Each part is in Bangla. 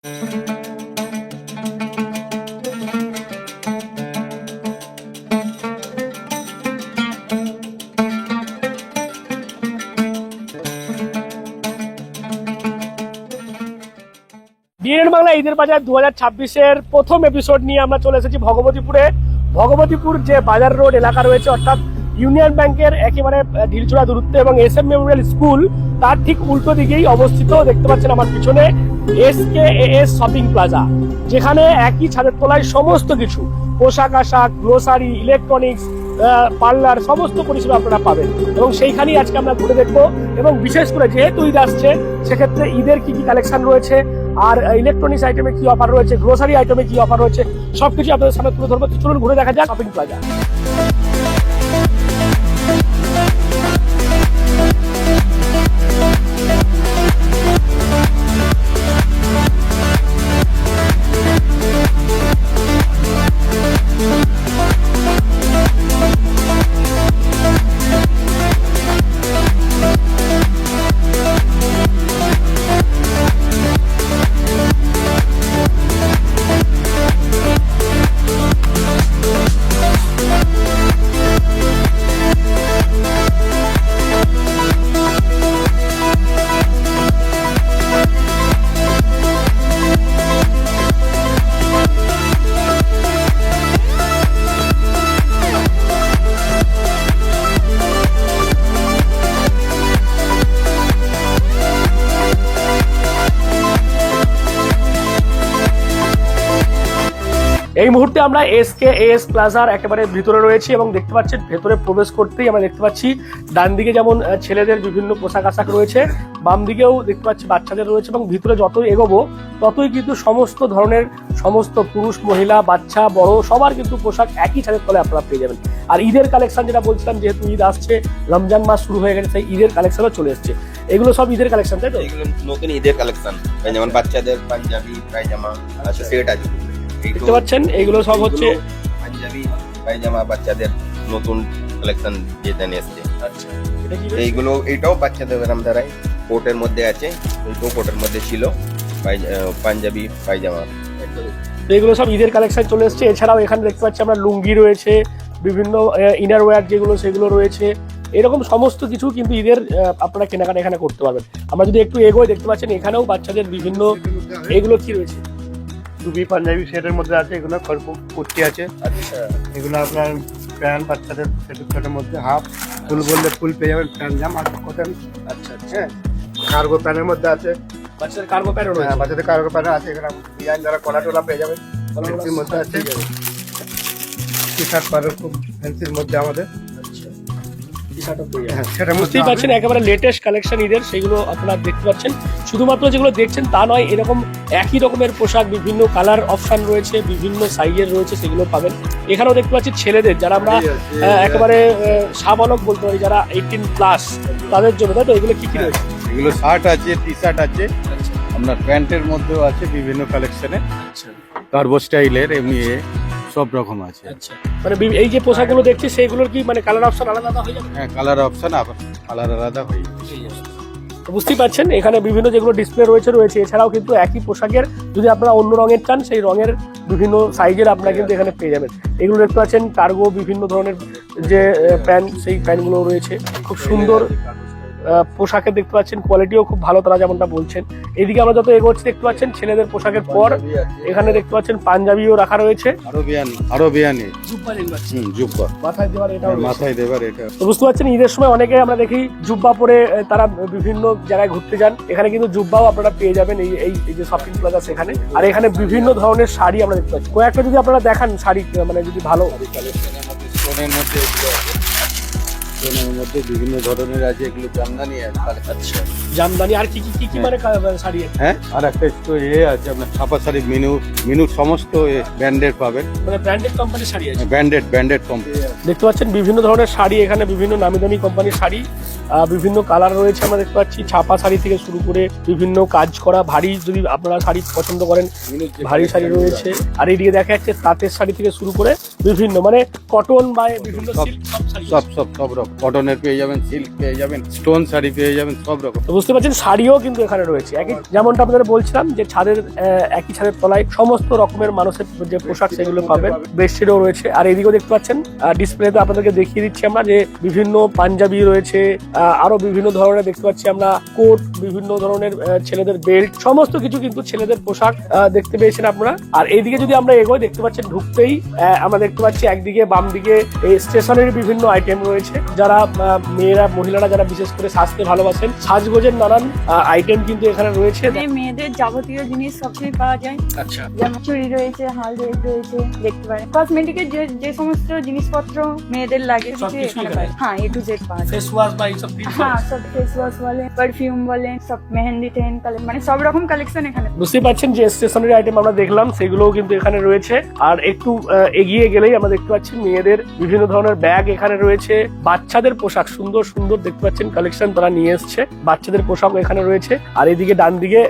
ডিএনএন বাংলা ঈদের বাজার 2026-এর প্রথম এপিসোড নিয়ে আমরা চলে এসেছি ভগবতীপুরে। ভগবতীপুর যে বাজার রোড এলাকা রয়েছে, অর্থাৎ ইউনিয়ন ব্যাংকের একেবারে ঢিলছোড়া দূরত্বে এবং SM মেমোরিয়াল স্কুল তার ঠিক উল্টো দিকেই অবস্থিত। দেখতে পাচ্ছেন আমার পিছনে SKAS শপিং প্লাজা, যেখানে একই ছাদের তলায় সমস্ত কিছু পোশাক আশাক, গ্রোসারি, ইলেকট্রনিক্স, পার্লার সমস্ত পরিষেবা আপনারা পাবেন এবং সেইখানেই আজকে আমরা ঘুরে দেখবো। এবং বিশেষ করে যেহেতু ঈদ আসছে, সেক্ষেত্রে ঈদের কি কি কালেকশন রয়েছে আর ইলেকট্রনিক্স আইটেমে কি অফার রয়েছে, গ্রোসারি আইটেমে কি অফার রয়েছে, সবকিছু আপনাদের সামনে তুলে ধরবো। চলুন ঘুরে দেখা যাক শপিং প্লাজা। এই মুহূর্তে আমরা SKAS প্লাজার একেবারে ভিতরে রয়েছি এবং দেখতে পাচ্ছেন ভেতরে প্রবেশ করতেই আমরা দেখতে পাচ্ছি ডান দিকে যেমন ছেলেদের বিভিন্ন পোশাক আশাক রয়েছে, বাম দিকেও দেখতে পাচ্ছি বাচ্চাদের রয়েছে এবং ভিতরে যতই এগোবো ততই কিন্তু সমস্ত ধরনের সমস্ত পুরুষ, মহিলা, বাচ্চা, বড় সবার কিন্তু পোশাক একই ছাদের তলে আপনারা পেয়ে যাবেন। আর ঈদের কালেকশন যেটা বলছিলাম, যেহেতু ঈদ আসছে, রমজান মাস শুরু হয়ে গেছে, তাই ঈদের কালেকশনও চলে এসছে। এগুলো সব ঈদের কালেকশন, তাই তো? এগুলো নতুন ঈদের কালেকশন, যেমন বাচ্চাদের পাঞ্জাবি, পায়জামা, আচ্ছা সেট আছে দেখতে পাচ্ছেন। এগুলো সব হচ্ছে পাঞ্জাবি, পায়জামা বাচ্চাদের নতুন কালেকশন যেটা নিয়ে এসছে। আচ্ছা, এইগুলো এটাও বাচ্চাদের আরামদায়ক কোটের মধ্যে আছে, ওইটাও কোটের মধ্যে ছিল পাঞ্জাবি পায়জামা। এগুলো সব ঈদের কালেকশন চলে এসছে। এছাড়াও এখানে দেখতে পাচ্ছি আমরা লুঙ্গি রয়েছে, বিভিন্ন ইনার ওয়্যার যেগুলো সেগুলো রয়েছে, এরকম সমস্ত কিছু কিন্তু ঈদের আপনারা কেনাকাটা এখানে করতে পারবেন। আমরা যদি একটু এগোই দেখতে পাচ্ছেন এখানেও বাচ্চাদের বিভিন্ন, এগুলো কি রয়েছে? টুপি পাঞ্জাবি সেটের মধ্যে আছে, এগুলো কুর্তি আছে। আচ্ছা, এগুলো আপনার প্যান্ট বাচ্চাদের সেটের মধ্যে হাফ, ফুল বললে ফুল পেয়ে যাবেন, প্যান্ট জাম আর কটন। আচ্ছা আচ্ছা, হ্যাঁ, কার্গো প্যান্টের মধ্যে আছে, বাচ্চাদের কার্গো প্যান্টও রয়েছে। বাচ্চাদের কার্গো প্যান্ট আছে, এখানে ডিজাইন দ্বারা কলা টোলা পেয়ে যাবেন। ফ্যান্সির মধ্যে আছে, টি শার্ট পারের খুব ফ্যান্সির মধ্যে আমাদের। বুঝতেই পারছেন একেবারে লেটেস্ট কালেকশন ঈদের, সেগুলো আপনারা দেখতে পাচ্ছেন। শুধুমাত্র যেগুলো দেখছেন তা নয়, এরকম একই রকমের পোশাক বিভিন্ন কালার অপশন রয়েছে, বিভিন্ন সাইজের রয়েছে, সেগুলো পাবেন। এখানেও দেখতে পাচ্ছি ছেলেদের, যারা আমরা একেবারে সাবালক বলতে পারি, যারা 18+ তাদের জন্য, তাই তো? এগুলো কি কি রয়েছে? এগুলো শার্ট আছে, টি শার্ট আছে, আপনার প্যান্টের মধ্যেও আছে বিভিন্ন কালেকশনে, কার্গো স্টাইলের, এমনি সব রকম আছে। আচ্ছা, মানে এই যে পোশাকগুলো দেখছি সেগুলোর কি মানে কালার অপশন আলাদা আলাদা হয়ে যাবে? হ্যাঁ, কালার অপশন কালার আলাদা হয়ে যাবে। বুঝতেই পারছেন এখানে বিভিন্ন যেগুলো ডিসপ্লে রয়েছে। এছাড়াও কিন্তু একই পোশাকের যদি আপনারা অন্য রঙের চান, সেই রঙের বিভিন্ন সাইজের আপনারা কিন্তু এখানে পেয়ে যাবেন। এগুলো দেখতে পাচ্ছেন কার্গো বিভিন্ন ধরনের যে প্যান্ট, সেই প্যান্টগুলো রয়েছে। খুব সুন্দর পোশাকে দেখতে পাচ্ছেন, কোয়ালিটিও খুব ভালো তারা যেমনটা বলছেন। এদিকে আমরা যত এগোচ্ছি দেখতে পাচ্ছেন ছেলেদের পোশাকের পর এখানে দেখতে পাচ্ছেন পাঞ্জাবিও রাখা রয়েছে, আরো বিয়ানি জুব্বা মাথায় দেওয়ার, এটা মাথায় দেবার। এটা তো বুঝতে পারছেন ঈদের সময় অনেকে আমরা দেখি জুব্বা পরে তারা বিভিন্ন জায়গায় ঘুরতে যান। এখানে কিন্তু জুব্বাও আপনারা পেয়ে যাবেন এই যে শপিং প্লাজা সেখানে। আর এখানে বিভিন্ন ধরনের শাড়ি আমরা দেখতে পাচ্ছি। কয়েকটা যদি আপনারা দেখান শাড়ি, মানে যদি ভালো সোনের মধ্যে বিভিন্ন ধরনের আছে, এগুলো জামদানি আছে। আচ্ছা, জামদানি আর কি কি কি মানে শাড়ি? হ্যাঁ, আর একটা আছে আপনার ছাপা শাড়ি, মিনু সমস্ত ব্র্যান্ডেড পাবেন, মানে ব্র্যান্ডেড কোম্পানির শাড়ি আছে। ব্র্যান্ডেড কোম্পানি দেখতে পাচ্ছেন বিভিন্ন ধরনের শাড়ি, এখানে বিভিন্ন নামি দামি কোম্পানির শাড়ি, বিভিন্ন কালার রয়েছে আমরা দেখতে পাচ্ছি। ছাপা শাড়ি থেকে শুরু করে বিভিন্ন কাজ করা ভারী, যদি আপনারা শাড়ি পছন্দ করেন ভারী শাড়ি রয়েছে। আর এদিকে দেখা যাচ্ছে তাঁতের শাড়ি থেকে শুরু করে বিভিন্ন মানে কটন বা বিভিন্ন সব রকম কটনের পেয়ে যাবেন, সিল্ক পেয়ে যাবেন, স্টোন শাড়ি পেয়ে যাবেন, সব রকম। তো বুঝতে পারছেন শাড়িও কিন্তু এখানে রয়েছে একই, যেমনটা আপনাদের বলছিলাম যে একই ছাদের তলায় সমস্ত রকমের মানুষের যে পোশাক সেগুলো পাবেন। বেডশিটও রয়েছে। আর এদিকেও দেখতে পাচ্ছেন ডিসপ্লেতে আপনাদেরকে দেখিয়ে দিচ্ছি আমরা যে বিভিন্ন পাঞ্জাবি রয়েছে, আরো বিভিন্ন ধরনের দেখতে পাচ্ছি আমরা কোট, বিভিন্ন ধরনের ছেলেদের বেল্ট, সমস্ত কিছু কিন্তু ছেলেদের পোশাক দেখতে পেয়েছেন আপনারা। আর এইদিকে যদি আমরা এগোই দেখতে পাচ্ছেন ঢুকতেই আমরা দেখতে পাচ্ছি একদিকে বাম দিকে এই স্টেশনের বিভিন্ন আইটেম রয়েছে। যারা মহিলারা যারা বিশেষ করে সাজতে ভালোবাসেন, সাজগোজের নানান আইটেম কিন্তু এখানে রয়েছে। মেয়েদের যাবতীয় জিনিস সবকিছু পাওয়া যায়। আচ্ছা, যেমন চুড়ি রয়েছে, হাল রয়েছে, দেখতে পারেন কসমেটিকের যে সমস্ত জিনিসপত্র মেয়েদের লাগে সবকিছুই এখানে এখানে। পায়। হ্যাঁ, এ টু জেড পাওয়া যায়। ফেস ওয়াশ বা এইসব কিছু। হ্যাঁ, সব ফেস ওয়াশ বলেন, পারফিউম বলেন, সব মেহেন্দি টেন মানে সব রকম কালেকশন এখানে। বুঝতে পারছেন যে স্টেশনারি আইটেম আমরা দেখলাম সেগুলোও কিন্তু এখানে রয়েছে। আর একটু এগিয়ে গেলেই আমরা দেখতে পাচ্ছি মেয়েদের বিভিন্ন ধরনের ব্যাগ এখানে রয়েছে। বাচ্চাদের পোশাক সুন্দর সুন্দর দেখতে পাচ্ছেন কালেকশন তারা নিয়ে এসছে, বাচ্চাদের পোশাক এখানে রয়েছে। আর এদিকে ডান দিকে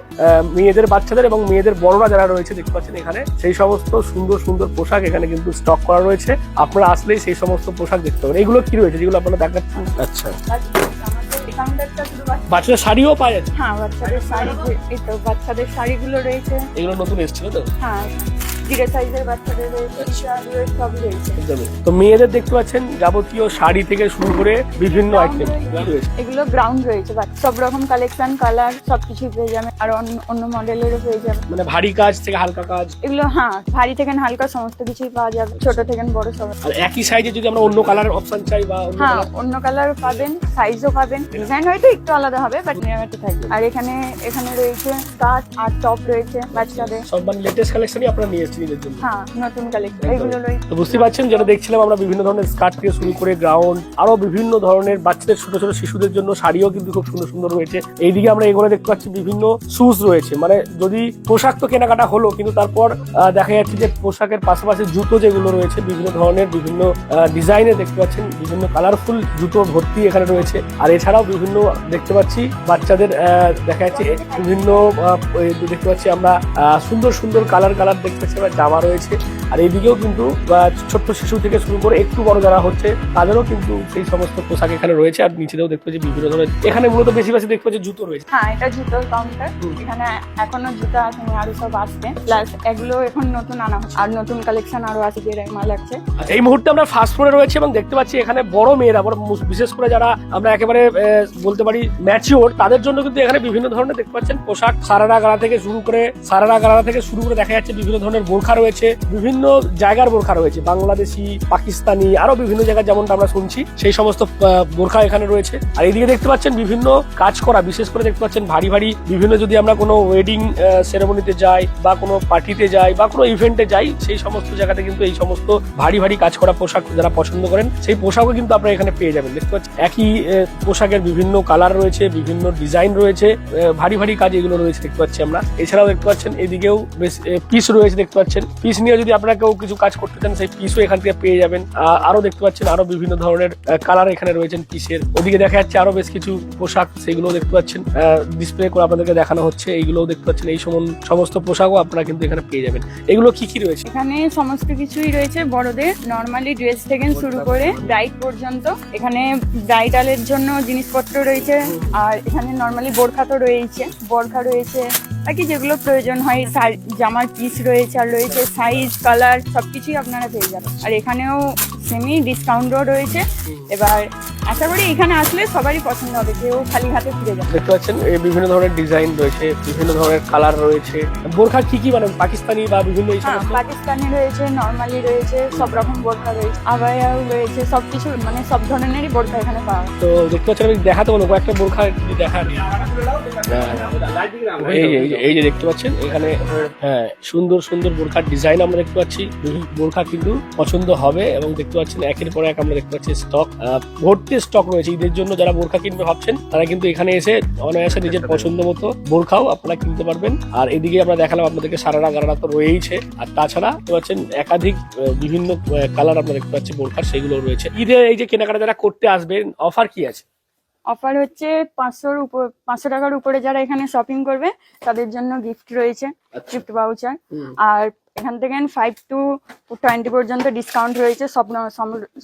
মেয়েদের, বাচ্চাদের এবং মেয়েদের বড়রা যারা রয়েছে দেখতে পাচ্ছেন এখানে সেই সমস্ত সুন্দর সুন্দর পোশাক এখানে কিন্তু স্টক করা রয়েছে। আপনারা আসলেই সেই সমস্ত পোশাক দেখতে পাবেন। এগুলো কি রয়েছে যেগুলো আপনারা দেখাচ্ছেন? আচ্ছা, আমাদের কাউন্টারটা শুধু বাচ্চাদের শাড়িও পাওয়া যাচ্ছে। হ্যাঁ, বাচ্চাদের শাড়ি, এই তো বাচ্চাদের শাড়িগুলো রয়েছে। এগুলো নতুন এসেছিল তো? হ্যাঁ, জিরো সাইজের বাচ্চাদের রয়েছে, সবই রয়েছে। একদমই। তো মেয়েদের দেখতে পাচ্ছেন যাবতীয় শাড়ি থেকে শুরু করে বিভিন্ন আইটেম রয়েছে। এগুলো গ্রাউন্ড রয়েছে, সব রকম কালেকশন, কালার সবকিছু পেয়ে যাবে। আর অন্য মডেলেরও পেয়ে যাবে, মানে ভারী কাজ থেকে হালকা কাজ। এগুলো হ্যাঁ ভারী থেকে হালকা সমস্ত কিছুই পাওয়া যাবে, ছোট থেকে বড় সব। আর একই সাইজে যদি আমরা অন্য কালার অপশন চাই বা অন্য হ্যাঁ, colour- অন্য কালার পাবেন, সাইজও পাবেন, ডিজাইন হয়তো একটু আলাদা হবে বাট নিয়মিত থাকবে। আর এখানে রয়েছে স্কার্ট আর টপ রয়েছে বাচ্চাদের, সব মানে লেটেস্ট কালেকশনই আপনারা নিয়ে এসেছেন নিজের জন্য। হ্যাঁ নতুন কালেকশন এগুলো রয়েছে। তো বুঝতে পারছেন যেটা দেখছিলাম আমরা বিভিন্ন ধরনের স্কার্ট থেকে শুরু করে গ্রাউন্ড, আরো বিভিন্ন ধরনের বাচ্চাদের ছোট ছোট শিশুদের জন্য শাড়িও কিন্তু খুব সুন্দর সুন্দর রয়েছে। এইদিকে আমরা এগুলো দেখতে পাচ্ছি বিভিন্ন শুজ রয়েছে। মানে যদি পোশাক তো কেনাকাটা হলো, কিন্তু তারপর দেখা যাচ্ছে যে পোশাকের পাশাপাশি জুতো যেগুলো রয়েছে বিভিন্ন ধরনের, বিভিন্ন ডিজাইনে দেখতে পাচ্ছেন, বিভিন্ন কালারফুল জুতো ভর্তি এখানে রয়েছে। আর এছাড়াও বিভিন্ন দেখতে পাচ্ছি বাচ্চাদের দেখা যাচ্ছে বিভিন্ন দেখতে পাচ্ছি আমরা সুন্দর সুন্দর কালার দেখতে পাচ্ছি আমরা জামা রয়েছে। আর এইদিকেও কিন্তু ছোট্ট শিশু থেকে শুরু করে একটু বড় যারা হচ্ছে তাদেরও কিন্তু সেই সমস্ত পোশাক এখানে রয়েছে। আর নিচেও দেখতে পাচ্ছি বিভিন্ন ধরনের, এখানে মূলত বেশি দেখতে পাচ্ছি জুতো রয়েছে। হ্যাঁ, এটা জুতোর কাউন্টার। এখানে এখনো জুতো আসেনি, আরো সব আসবে। প্লাস এগুলো এখন নতুন আনা হচ্ছে, আর নতুন কালেকশন আরো আসবে, যে মাল লাগছে। আচ্ছা, এই মুহূর্তে আমরা ফার্স্ট ফ্লোরে রয়েছে এবং দেখতে পাচ্ছি এখানে বড় মেয়েরা, বিশেষ করে যারা আমরা একেবারে বলতে পারি ম্যাচিওর, তাদের জন্য কিন্তু এখানে বিভিন্ন ধরনের দেখতে পাচ্ছেন পোশাক, সারারা গাড়া থেকে শুরু করে দেখা যাচ্ছে বিভিন্ন ধরনের বোরখা রয়েছে, বিভিন্ন জায়গার বোরখা রয়েছে, বাংলাদেশি, পাকিস্তানি, আরো বিভিন্ন জায়গায় যেমনটা আমরা শুনছি সেই সমস্ত বোরখা এখানে রয়েছে। আর এইদিকে দেখতে পাচ্ছেন বিভিন্ন কাজ করা, বিশেষ করে দেখতে পাচ্ছেন ভারী বিভিন্ন, যদি আমরা কোনো ওয়েডিং সেরেমনিতে যাই বা কোনো পার্টিতে যাই বা কোনো ইভেন্টে যাই, সেই সমস্ত জায়গাতে কিন্তু এই সমস্ত ভারী কাজ করা পোশাক যারা পছন্দ করেন সেই পোশাকও কিন্তু আপনারা এখানে পেয়ে যাবেন। দেখতে পাচ্ছেন একই পোশাকের বিভিন্ন কালার রয়েছে, বিভিন্ন ডিজাইন রয়েছে, ভারী কাজ এগুলো রয়েছে দেখতে পাচ্ছি আমরা। এছাড়াও দেখতে পাচ্ছেন এদিকেও বেশ পিস রয়েছে, দেখতে পাচ্ছেন পিস নিয়ে যদি আপনারা কেউ কিছু কাজ করতে চান সেই পিসও এখান থেকে পেয়ে যাবেন। আরো দেখতে পাচ্ছেন আরো বিভিন্ন ধরনের কালার এখানে রয়েছেন পিসের। ওদিকে দেখা যাচ্ছে আরো বেশ কিছু পোশাক, সেগুলো দেখতে পাচ্ছেন ডিসপ্লে করে আপনাদেরকে দেখানো হচ্ছে। এইগুলোও দেখতে পাচ্ছেন এই সমস্ত পোশাকও আপনারা কিন্তু এখানে পেয়ে যাবেন। এগুলো কি রয়েছে? এখানে সমস্ত কিছুই রয়েছে, বড়দের নর্মালি ড্রেস থেকে শুরু করে ব্রাইড পর্যন্ত। এখানে ব্রাইডালের জন্য জিনিসপত্র রয়েছে। আর এখানে নর্মালি বোরখা তো রয়েছে, বাকি যেগুলো প্রয়োজন হয়, জামার পিস রয়েছে, আর রয়েছে সাইজ, কালার সবকিছুই আপনারা পেয়ে যাবেন। আর এখানেও সেমি ডিসকাউন্টও রয়েছে। এবার আশা করি এখানে আসলে সবারই পছন্দ হবে, কেউ খালি হাতে ফিরে যাবে। দেখতে পাচ্ছেন বিভিন্ন ধরনের ডিজাইন রয়েছে, বিভিন্ন ধরনের কালার রয়েছে। বোরখা কি মানে পাকিস্তানি বা বিভিন্ন এই হ্যাঁ, সমস্ত? পাকিস্তানি রয়েছে, নর্মালি রয়েছে, সব রকম বোরখা রয়েছে, আবায়াও রয়েছে, সবকিছু মানে সব ধরনেরই বোরখা এখানে পাওয়া যায়। তো দেখতে পাচ্ছেন আমি দেখাতে বলবো কয়েকটা বোরখা যদি দেখান। এই যে দেখতে পাচ্ছেন এখানে সুন্দর বোরখার ডিজাইন আমরা দেখতে পাচ্ছি। বোরখা কিন্তু পছন্দ হবে এবং দেখতে পাচ্ছেন একের পর এক আমরা দেখতে পাচ্ছি স্টক ভর্তি স্টক রয়েছে। ঈদের জন্য যারা বোরখা কিনবে ভাবছেন তারা কিন্তু এখানে এসে অনায়াসে নিজের পছন্দ মতো বোরখাও আপনারা কিনতে পারবেন। আর এদিকে আমরা দেখালাম আপনাদেরকে সারারা গারারা তো রয়েইছে। আর তাছাড়া দেখতে পাচ্ছেন একাধিক বিভিন্ন কালার আমরা দেখতে পাচ্ছি বোরখার, সেগুলো রয়েছে। ঈদের এই যে কেনাকাটা যারা করতে আসবেন, অফার কি আছে? অফার হচ্ছে 500 টাকার উপরে যারা এখানে শপিং করবে তাদের জন্য গিফট রয়েছে, গিফট ভাউচার। আর এখান থেকে 5 to 20 পর্যন্ত ডিসকাউন্ট রয়েছে,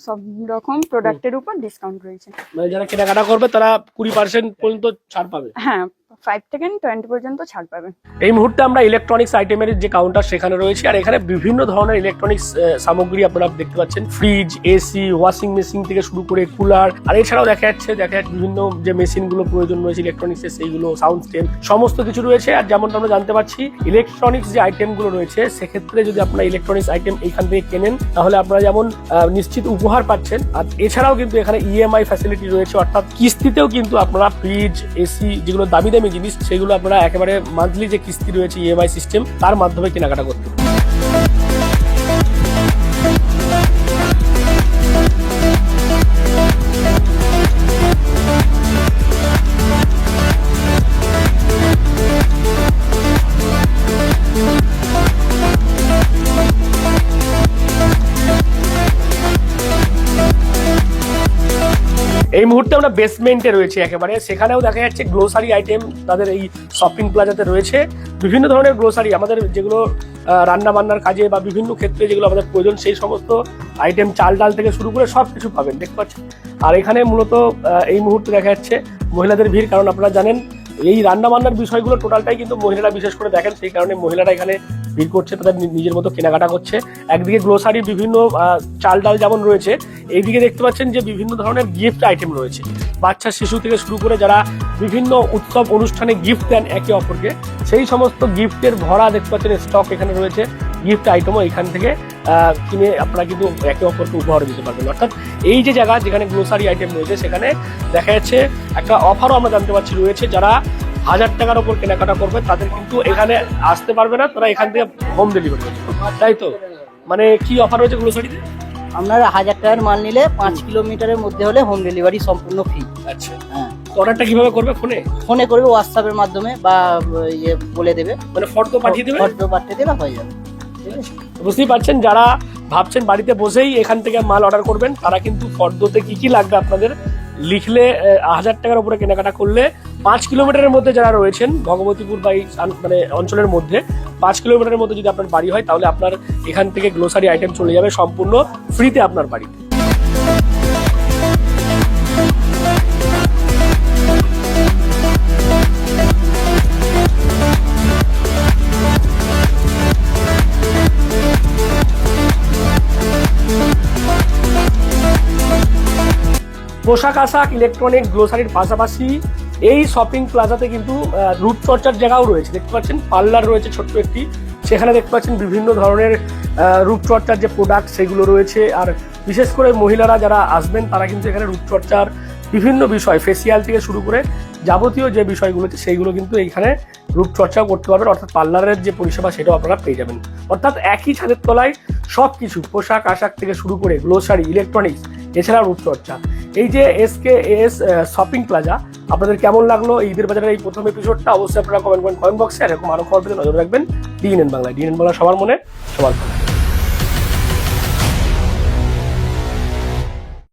সব রকম প্রোডাক্টের উপর ডিসকাউন্ট রয়েছে। মানে যারা কেনাকাটা করবে তারা 20% পর্যন্ত ছাড় পাবে। হ্যাঁ, 5 থেকে 20 পর্যন্ত ছাড় পাবে। এই মুহূর্তে আমরা ইলেকট্রনিক্স আইটেমের যে কাউন্টার সেখানে রয়েছে, আর এখানে বিভিন্ন ধরনের ইলেকট্রনিক্স সামগ্রী আপনারা দেখতে পাচ্ছেন। ফ্রিজ, এসি, ওয়াশিং মেশিন থেকে শুরু করে কুলার, আর এছাড়াও দেখা যাচ্ছে বিভিন্ন যে মেশিন গুলো প্রয়োজন রয়েছে ইলেকট্রনিক্স এর, সেইগুলো, সাউন্ড সিস্টেম, সমস্ত কিছু রয়েছে। আর যেমনটা আমরা জানতে পারছি ইলেকট্রনিক্স যে আইটেম গুলো রয়েছে সেক্ষেত্রে যদি আপনারা ইলেকট্রনিক্স আইটেম এইখান থেকে কেনেন তাহলে আপনারা যেমন নিশ্চিত উপহার পাচ্ছেন, আর এছাড়াও কিন্তু এখানে ইএমআই ফ্যাসিলিটি রয়েছে, অর্থাৎ কিস্তিতেও কিন্তু আপনারা ফ্রিজ, এসি যেগুলো দামি দামি জিনিস সেগুলো আপনারা একেবারে মান্থলি যে কিস্তি রয়েছে ইএমআই সিস্টেম তার মাধ্যমে কেনাকাটা করতে পারেন। এই মুহূর্তে আমরা বেসমেন্টে রয়েছে একেবারে, সেখানেও দেখা যাচ্ছে গ্লোসারি আইটেম তাদের এই শপিং প্লাজাতে রয়েছে। বিভিন্ন ধরনের গ্লোসারি আমাদের যেগুলো রান্না বান্নার কাজে বা বিভিন্ন ক্ষেত্রে যেগুলো আমাদের প্রয়োজন সেই সমস্ত আইটেম, চাল ডাল থেকে শুরু করে সব কিছু পাবেন, দেখতে পাচ্ছেন। আর এখানে মূলত এই মুহূর্তে দেখা যাচ্ছে মহিলাদের ভিড়, কারণ আপনারা জানেন এই রান্না বান্নার বিষয়গুলো টোটালটাই কিন্তু মহিলারা বিশেষ করে দেখেন, সেই কারণে মহিলারা এখানে ভিড় করছে, তাদের নিজের মতো কেনাকাটা করছে। একদিকে গ্লোসারি বিভিন্ন চাল ডাল যেমন রয়েছে, এইদিকে দেখতে পাচ্ছেন যে বিভিন্ন ধরনের গিফট আইটেম রয়েছে। বাচ্চা শিশু থেকে শুরু করে যারা বিভিন্ন উৎসব অনুষ্ঠানে গিফট দেন একে অপরকে, সেই সমস্ত গিফটের ভরা দেখতে পাচ্ছেন স্টক এখানে রয়েছে। গিফট আইটেমও এখান থেকে কিনে আপনারা কিন্তু একে অপরকে উপহার দিতে পারবেন। অর্থাৎ এই যে জায়গা যেখানে গ্লোসারি আইটেম রয়েছে সেখানে দেখা যাচ্ছে একটা অফারও আমরা জানতে পারছি রয়েছে। যারা 1000 টাকার উপর কেনাকাটা করবে তাদের কিন্তু এখানে আসতে পারবে না, তারা এখান থেকে হোম ডেলিভারি করবে, তাই তো? মানে কি অফার রয়েছে গ্লোসারিতে? আপনারা 1000 টাকার মাল নিলে 5 কিলোমিটারের মধ্যে হলে হোম ডেলিভারি সম্পূর্ণ ফ্রি। আচ্ছা, হ্যাঁ। অর্ডারটা কিভাবে করবে? ফোনে করবে, হোয়াটসঅ্যাপের মাধ্যমে বা ইয়ে বলে দেবে, মানে ফটো পাঠিয়ে দেবে, ফটো পাঠিয়ে দিলে হয়ে যাবে। ঠিক আছে, বুঝতেই পারছেন যারা ভাবছেন বাড়িতে বসেই এখান থেকে মাল অর্ডার করবেন তারা কিন্তু ফর্দতে কি কি লাগবে আপনাদের লিখলে 1000 টাকার উপরে কেনাকাটা করলে 5 কিলোমিটারের মধ্যে যারা রয়েছেন ভগবতীপুর বা এই মানে অঞ্চলের মধ্যে 5 কিলোমিটারের মধ্যে যদি আপনার বাড়ি হয় তাহলে আপনার এখান থেকে গ্লোসারি আইটেম চলে যাবে সম্পূর্ণ ফ্রিতে আপনার বাড়িতে। পোশাক আশাক, ইলেকট্রনিক, গ্লোসারির পাশাপাশি এই শপিং প্লাজাতে কিন্তু রূপচর্চার জায়গাও রয়েছে, দেখতে পাচ্ছেন। পার্লার রয়েছে ছোট্ট একটি, সেখানে দেখতে পাচ্ছেন বিভিন্ন ধরনের রূপচর্চার যে প্রোডাক্ট সেগুলো রয়েছে। আর বিশেষ করে মহিলারা যারা আসবেন তারা কিন্তু এখানে রূপচর্চার বিভিন্ন বিষয়, ফেসিয়াল থেকে শুরু করে যাবতীয় যে বিষয়গুলো আছে সেইগুলো কিন্তু এইখানে রূপচর্চাও করতে পারবেন, অর্থাৎ পার্লারের যে পরিষেবা সেটাও আপনারা পেয়ে যাবেন। অর্থাৎ একই ছাদের তলায় সব কিছু, পোশাক আশাক থেকে শুরু করে গ্লোসারি, ইলেকট্রনিক্স, এছাড়া রূপচর্চা। এই যে SKAS শপিং প্লাজা আপনাদের কেমন লাগলো এই ঈদের বাজারের এই প্রথম এপিসোডটা অবশ্যই আপনারা কমেন্ট বক্সে, আর এরকম আরো খবর পেতে নজর রাখবেন DNN বাংলায়। DNN বাংলা সবার মনে সবার